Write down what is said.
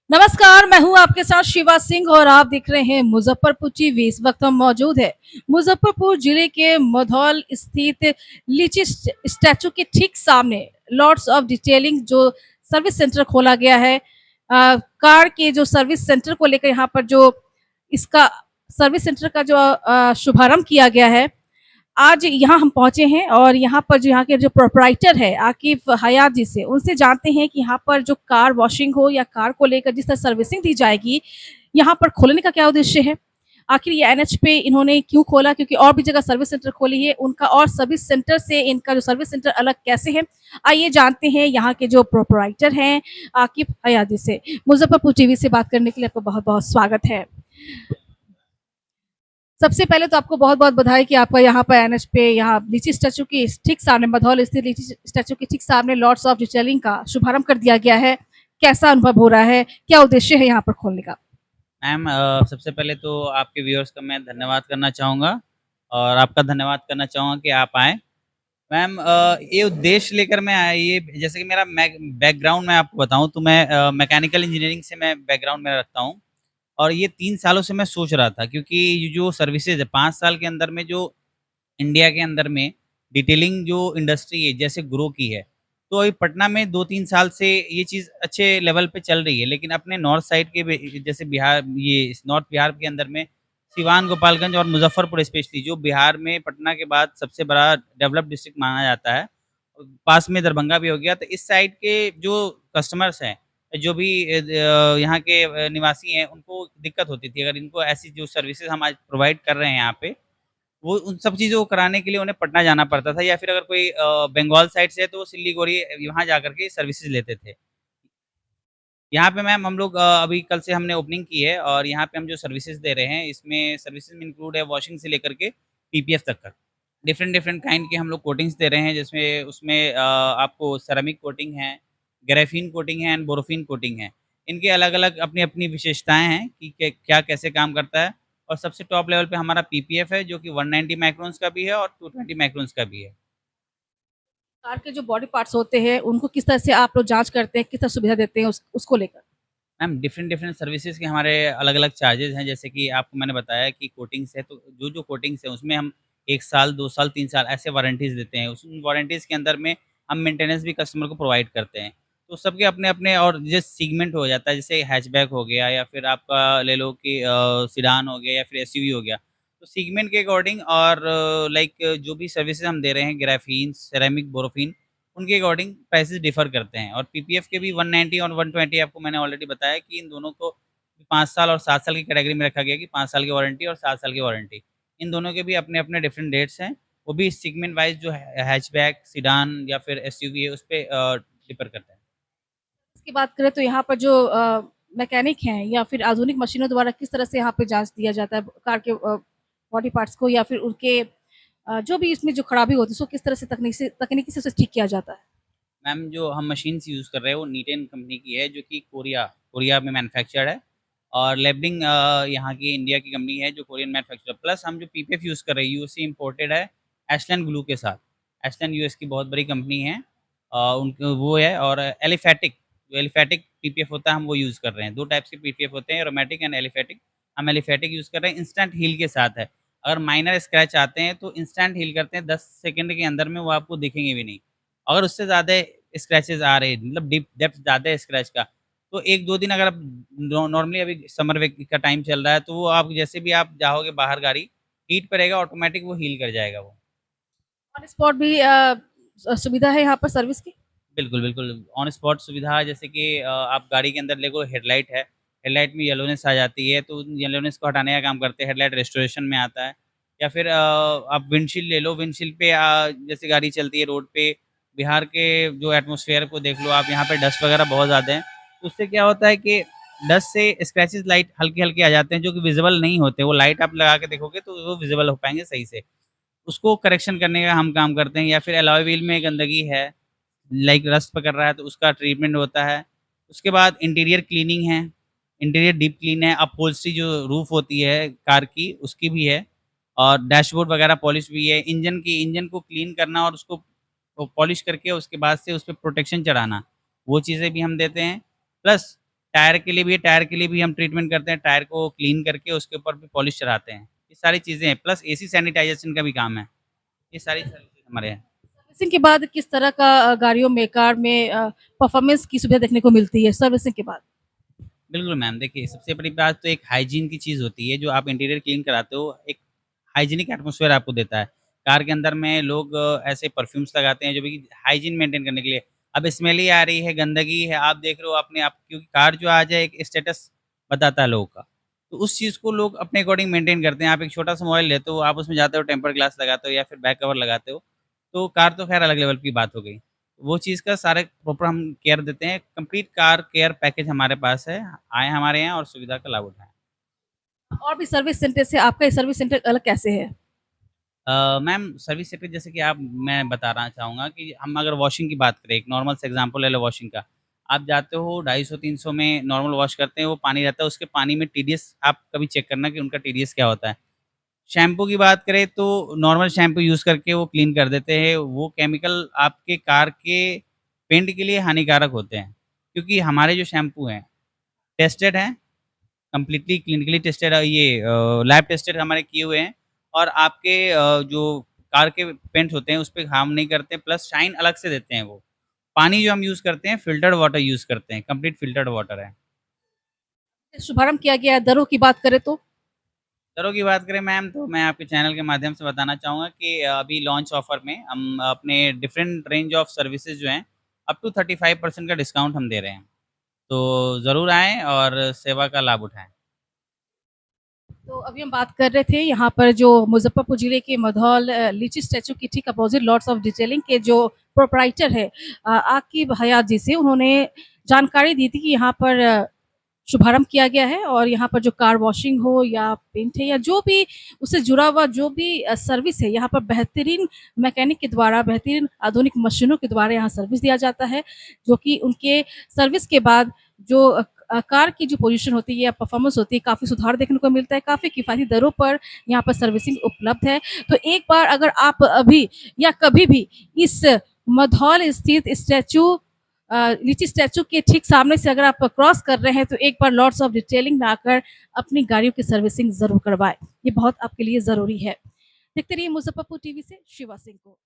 नमस्कार, मैं हूं आपके साथ शिवा सिंह और आप देख रहे हैं मुजफ्फरपुर टीवी। इस वक्त हम मौजूद है मुजफ्फरपुर जिले के मधौल स्थित लीची स्टैचू के ठीक सामने लॉर्ड्स ऑफ डिटेलिंग जो सर्विस सेंटर खोला गया है। कार के जो सर्विस सेंटर को लेकर यहाँ पर जो इसका सर्विस सेंटर का जो शुभारंभ किया गया है, आज यहाँ हम पहुँचे हैं और यहाँ पर जो यहाँ के जो प्रोप्राइटर है आकिब हयात जी से उनसे जानते हैं कि यहाँ पर जो कार वॉशिंग हो या कार को लेकर जिस तरह सर्विसिंग दी जाएगी, यहाँ पर खोलने का क्या उद्देश्य है? आखिर ये एनएच पे इन्होंने क्यों खोला? क्योंकि और भी जगह सर्विस सेंटर खोली है, उनका और सर्विस सेंटर से इनका जो सर्विस सेंटर अलग कैसे है? आइए जानते हैं यहाँ के जो प्रोप्राइटर हैं आकिब हयात जी से। मुजफ्फरपुर टीवी से बात करने के लिए आपका बहुत-बहुत स्वागत है। सबसे पहले तो आपको बहुत-बहुत बधाई कि आपका यहाँ पर एनएच पे यहाँ लीची स्टैचू की ठीक सामने मधौल स्थित लीची स्टैचू के ठीक सामने लॉर्ड्स ऑफ डिटेलिंग का शुभारंभ कर दिया गया है। कैसा अनुभव हो रहा है? क्या उद्देश्य है यहाँ पर खोलने का? मैम सबसे पहले तो आपके व्यूअर्स का मैं धन्यवाद करना चाहूँगा और आपका धन्यवाद करना चाहूँगा कि आप आए। मैम ये उद्देश्य लेकर मैं आया ये जैसे कि मेरा बैकग्राउंड मैं आपको बताऊँ तो मैं मैकेनिकल इंजीनियरिंग से मैं बैकग्राउंड मेरा रखता हूँ और ये 3 सालों से मैं सोच रहा था क्योंकि ये जो सर्विसेज़ है 5 साल के अंदर में जो इंडिया के अंदर में डिटेलिंग जो इंडस्ट्री है जैसे ग्रो की है, तो अभी पटना में 2-3 साल से ये चीज़ अच्छे लेवल पे चल रही है। लेकिन अपने नॉर्थ साइड के जैसे बिहार ये नॉर्थ बिहार के अंदर में सिवान, गोपालगंज और मुज़फ्फरपुर स्पेशली जो बिहार में पटना के बाद सबसे बड़ा डेवलप्ड डिस्ट्रिक्ट माना जाता है। पास में दरभंगा भी हो गया, तो इस साइड के जो कस्टमर्स हैं, जो भी यहाँ के निवासी हैं, उनको दिक्कत होती थी। अगर इनको ऐसी जो सर्विसेज़ हम आज प्रोवाइड कर रहे हैं यहाँ पे, वो उन सब चीज़ों को कराने के लिए उन्हें पटना जाना पड़ता था या फिर अगर कोई बंगाल साइड से है तो वो सिल्लीगुड़ी वहाँ जाकर के सर्विसेज़ लेते थे। यहाँ पे मैम हम लोग अभी कल से हमने ओपनिंग की है और यहाँ पे हम जो सर्विसेज़ दे रहे हैं, इसमें सर्विसेज़ में इंक्लूड है वॉशिंग से लेकर के पीपीएफ तक का। डिफरेंट डिफरेंट काइंड के हम लोग कोटिंग्स दे रहे हैं जिसमें उसमें आपको सेरामिक कोटिंग है, ग्रेफ़ीन कोटिंग है एंड बोरोफ़िन कोटिंग है। इनके अलग-अलग अपनी-अपनी विशेषताएँ हैं कि क्या कैसे काम करता है और सबसे टॉप लेवल पे हमारा पीपीएफ है जो कि 190 माइक्रोन्स का भी है और 220 माइक्रोन्स का भी है। कार के जो बॉडी पार्ट्स होते हैं, उनको किस तरह से आप लोग जाँच करते हैं, किस तरह सुविधा देते हैं उसको लेकर? मैम डिफरेंट डिफरेंट सर्विसेज़ के हमारे अलग-अलग चार्जेज़ हैं, जैसे कि आपको मैंने बताया कि कोटिंग्स है, तो जो-जो कोटिंग्स है, उसमें हम 1 साल, 2 साल, 3 साल ऐसे वारंटीज़ देते हैं। उन वारंटीज़ के अंदर में हम मेंटेनेंस भी कस्टमर को प्रोवाइड करते हैं। तो सबके अपने-अपने और जैसे सेगमेंट हो जाता है, जैसे हैचबैक हो गया या फिर आपका ले लो कि सेडान हो गया या फिर एसयूवी हो गया। तो सेगमेंट के अकॉर्डिंग और लाइक जो भी सर्विसेज़ हम दे रहे हैं, ग्राफ़ीन, सेरेमिक, बोरोफिन उनके अकॉर्डिंग प्राइसेज़ डिफ़र करते हैं और पीपीएफ के भी 190 और 120 आपको मैंने ऑलरेडी बताया कि इन दोनों को 5 साल और 7 साल की कैटेगरी में रखा गया है कि 5 साल की वारंटी और 7 साल की वारंटी। इन दोनों के भी अपने-अपने डिफरेंट डेट्स हैं। वो भी सेगमेंट वाइज़ जो है हैचबैक, सेडान या फिर एसयूवी है उसपे डिफ़र करता है। इसकी बात करें तो यहाँ पर जो मैकेनिक हैं या फिर आधुनिक मशीनों द्वारा किस तरह से यहाँ पे जाँच दिया जाता है कार के बॉडी पार्ट्स को या फिर उनके जो भी इसमें जो खराबी होती है उसको किस तरह से तकनीकी से उसे ठीक किया जाता है? मैम जो हम मशीन्स यूज़ कर रहे हैं वो नीटेन कंपनी की है जो कि कोरिया में मैन्युफैक्चर्ड है और लेवलिंग यहाँ की इंडिया की कंपनी है जो कोरियन मैन्युफैक्चरर प्लस हम जो पीपीएफ यूज़ कर रहे हैं यूएसए इम्पोर्टेड है एशलैंड ग्लू के साथ। एशलैंड यूएस की बहुत बड़ी कंपनी है उनक वो है और एलिफैटिक जो एलिफैटिक पीपीएफ होता है हम वो यूज़ कर रहे हैं। 2 टाइप्स के पीपीएफ होते हैं एरोमैटिक एंड एलिफैटिक। हम एलिफैटिक यूज़ कर रहे हैं इंस्टेंट हील के साथ है। अगर माइनर स्क्रैच आते हैं तो इंस्टेंट हील करते हैं 10 सेकंड के अंदर में वो आपको दिखेंगे भी नहीं। अगर उससे ज़्यादा स्क्रैचेज़ आ रहे हैं मतलब डीप डेप्थ ज़्यादा है स्क्रैच का, तो 1-2 दिन अगर आप नॉर्मली अभी समर वेक का टाइम चल रहा है, तो वो आप जैसे भी आप जाओगे बाहर गाड़ी, हीट पे रहेगा ऑटोमैटिक वो हील कर जाएगा वो। ऑन स्पॉट भी सुविधा है यहाँ पर सर्विस की? बिल्कुल, बिल्कुल ऑन स्पॉट सुविधा जैसे कि आप गाड़ी के अंदर देखो हेडलाइट है, हेडलाइट में येलोनेस आ जाती है, तो येलोनेस को हटाने का काम करते हैं, हेडलाइट रिस्टोरेशन में आता है। या फिर आप विंडशील्ड ले लो, विंडशील्ड पे जैसे गाड़ी चलती है रोड पे, बिहार के जो एटमॉस्फेयर को देख लो आप, यहाँ पे डस्ट वगैरह बहुत ज़्यादा है। तो उससे क्या होता है कि डस्ट से स्क्रैचेज़ लाइट हल्के-हल्के आ जाते हैं, जो कि विज़िबल नहीं होते। वो लाइट आप लगा के देखोगे तो वो विज़िबल हो पाएँगे सही से। उसको करेक्शन करने का हम काम करते हैं या फिर अलॉय व्हील में गंदगी है लाइक रस्ट पकड़ रहा है तो उसका ट्रीटमेंट होता है। उसके बाद इंटीरियर क्लीनिंग है, इंटीरियर डीप क्लीन है, अपहोल्स्ट्री जो रूफ़ होती है कार की उसकी भी है और डैशबोर्ड वगैरह पॉलिश भी है। इंजन को क्लीन करना और उसको पॉलिश करके उसके बाद से उसपे प्रोटेक्शन चढ़ाना, वो चीज़ें भी हम देते हैं। प्लस टायर के लिए भी है, टायर के लिए भी हम ट्रीटमेंट करते हैं, टायर को क्लीन करके उसके ऊपर भी पॉलिश चढ़ाते हैं। ये सारी चीज़ें हैं, प्लस एसी सैनिटाइज़ेशन का भी काम है। ये सारी सर्विसेज़ हमारे यहाँ। सर्विसिंग के बाद किस तरह का गाड़ियों में, कार में परफॉर्मेंस की सुविधा देखने को मिलती है सर्विसिंग के बाद? बिल्कुल मैम, देखिए सबसे बड़ी बात तो एक हाइजीन की चीज़ होती है, जो आप इंटीरियर क्लीन कराते हो, एक हाइजीनिक एटमॉस्फेयर आपको देता है। कार के अंदर में लोग ऐसे परफ्यूम्स लगाते हैं जो भी हाइजीन मेंटेन करने के लिए। अब स्मेल आ रही है, गंदगी है, आप देख रहे हो अपने आप, क्योंकि कार जो आज है एक स्टेटस बताता है लोगों का। तो उस चीज़ को लोग अपने अकॉर्डिंग मेंटेन करते हैं। आप एक छोटा-सा मोबाइल लेते हो, आप उसमें जाते हो, टेम्पर्ड ग्लास लगाते हो या फिर बैक कवर लगाते हो, तो कार तो ख़ैर अलग लेवल की बात हो गई। वो चीज़ का सारे प्रॉपर हम केयर देते हैं, कंप्लीट कार केयर पैकेज हमारे पास है। आएँ हमारे यहाँ और सुविधा का लाभ उठाएँ। और भी सर्विस सेंटर से आपका ये सर्विस सेंटर अलग कैसे है? मैम सर्विस सेक्टर जैसे कि आप मैं बताना चाहूँगा कि हम अगर वॉशिंग की बात करें, एक नॉर्मल सा एग्ज़ाम्पल ले लो वॉशिंग का। आप जाते हो 250-300 में नॉर्मल वॉश करते हैं, वो पानी रहता है, उसके पानी में टीडीएस आप कभी चेक करना कि उनका टीडीएस क्या होता है। शैम्पू की बात करें तो नॉर्मल शैम्पू यूज़ करके वो क्लीन कर देते हैं, वो केमिकल आपके कार के पेंट के लिए हानिकारक होते हैं। क्योंकि हमारे जो शैम्पू हैं, टेस्टेड हैं, completely clinically tested lab tested हमारे किए हुए हैं और आपके जो कार के पेंट्स होते हैं, उसपे हार्म नहीं करते, प्लस शाइन अलग से देते हैं वो। पानी जो हम यूज़ करते हैं, फ़िल्टर्ड वाटर यूज़ करते हैं, कंप्लीट फ़िल्टर्ड वाटर है। शुभारंभ किया गया है, दरों की बात करें तो? दरों की बात करें मैम, तो मैं आपके चैनल के माध्यम से बताना चाहूँगा कि अभी लॉन्च ऑफ़र में हम अपने डिफरेंट रेंज ऑफ सर्विसेज़ जो हैं, अप टू 35% का डिस्काउंट हम दे रहे हैं। तो ज़रूर आएँ और सेवा का लाभ उठाएँ। तो अभी हम बात कर रहे थे यहाँ पर जो मुज़फ़्फ़रपुर ज़िले के मधौल लीची स्टैच्यू की ठीक अपोज़िट लॉट्स ऑफ डिटेलिंग के जो प्रोप्राइटर है आकिब हयात जी से, उन्होंने जानकारी दी थी कि यहाँ पर शुभारंभ किया गया है और यहाँ पर जो कार वॉशिंग हो या पेंट है या जो भी उससे जुड़ा हुआ जो भी सर्विस है, यहाँ पर बेहतरीन मैकेनिक के द्वारा, बेहतरीन आधुनिक मशीनों के द्वारा यहाँ सर्विस दिया जाता है, जो कि उनके सर्विस के बाद जो कार की जो पोजीशन होती है या परफॉर्मेंस होती है, काफ़ी सुधार देखने को मिलता है, काफ़ी किफ़ायती दरों पर यहाँ पर सर्विसिंग उपलब्ध है। तो एक बार अगर आप अभी या कभी भी इस मधौल स्थित स्टैच्यू लीची स्टैच्यू के ठीक सामने से अगर आप क्रॉस कर रहे हैं तो एक बार लॉट्स ऑफ डिटेलिंग में आकर अपनी गाड़ियों की सर्विसिंग ज़रूर करवाएँ। ये बहुत आपके लिए ज़रूरी है। देखते रहिए मुज़फ़्फ़रपुर टीवी से शिवा सिंह को।